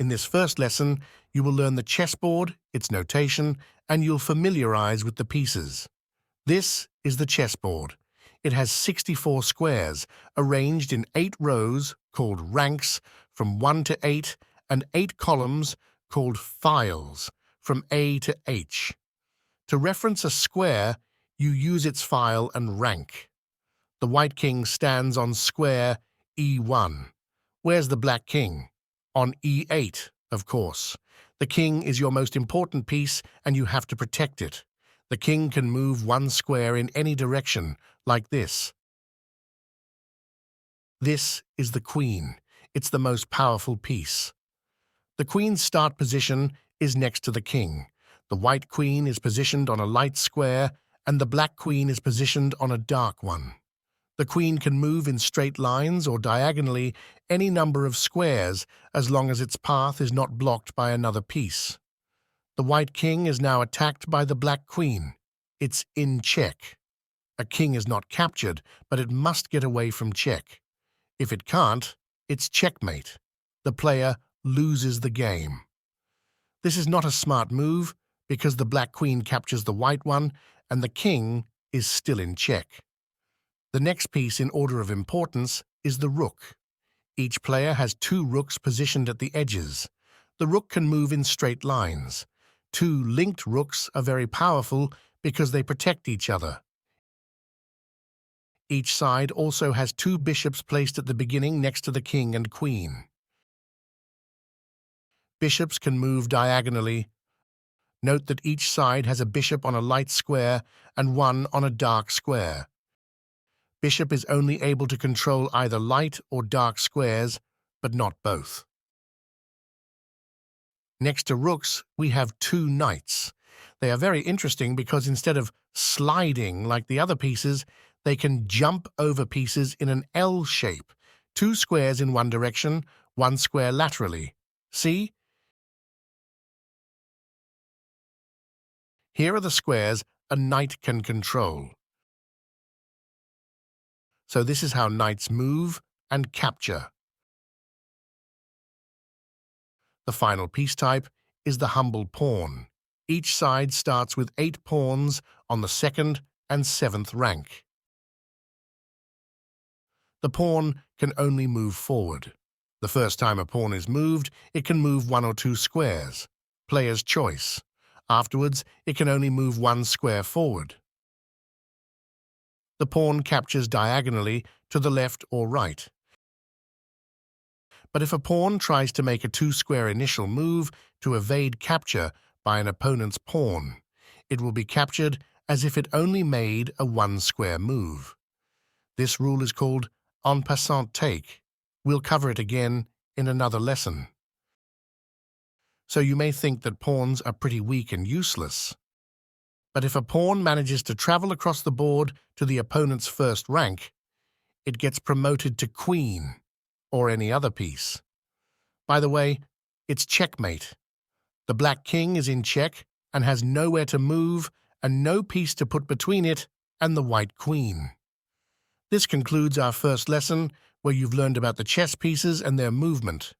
In this first lesson, you will learn the chessboard, its notation, and you'll familiarize with the pieces. This is the chessboard. It has 64 squares, arranged in 8 rows, called ranks, from 1 to 8, and 8 columns, called files, from A to H. To reference a square, you use its file and rank. The white king stands on square E1. Where's the black king? On E8, of course. The king is your most important piece, and you have to protect it. The king can move one square in any direction, like this. This is the queen. It's the most powerful piece. The queen's start position is next to the king. The white queen is positioned on a light square, and the black queen is positioned on a dark one. The queen can move in straight lines or diagonally any number of squares as long as its path is not blocked by another piece. The white king is now attacked by the black queen. It's in check. A king is not captured, but it must get away from check. If it can't, it's checkmate. The player loses the game. This is not a smart move because the black queen captures the white one and the king is still in check. The next piece in order of importance is the rook. Each player has 2 rooks positioned at the edges. The rook can move in straight lines. 2 linked rooks are very powerful because they protect each other. Each side also has 2 bishops placed at the beginning next to the king and queen. Bishops can move diagonally. Note that each side has a bishop on a light square and one on a dark square. Bishop is only able to control either light or dark squares, but not both. Next to rooks, we have 2 knights. They are very interesting because instead of sliding like the other pieces, they can jump over pieces in an L shape, 2 squares in one direction, 1 square laterally. See? Here are the squares a knight can control. So this is how knights move and capture. The final piece type is the humble pawn. Each side starts with 8 pawns on the 2nd and 7th rank. The pawn can only move forward. The first time a pawn is moved, it can move 1 or 2 squares. Player's choice. Afterwards, it can only move 1 square forward. The pawn captures diagonally to the left or right. But if a pawn tries to make a 2-square initial move to evade capture by an opponent's pawn, it will be captured as if it only made a 1-square move. This rule is called en passant take. We'll cover it again in another lesson. So you may think that pawns are pretty weak and useless. But if a pawn manages to travel across the board to the opponent's first rank, it gets promoted to queen, or any other piece. By the way, it's checkmate. The black king is in check and has nowhere to move and no piece to put between it and the white queen. This concludes our first lesson, where you've learned about the chess pieces and their movement.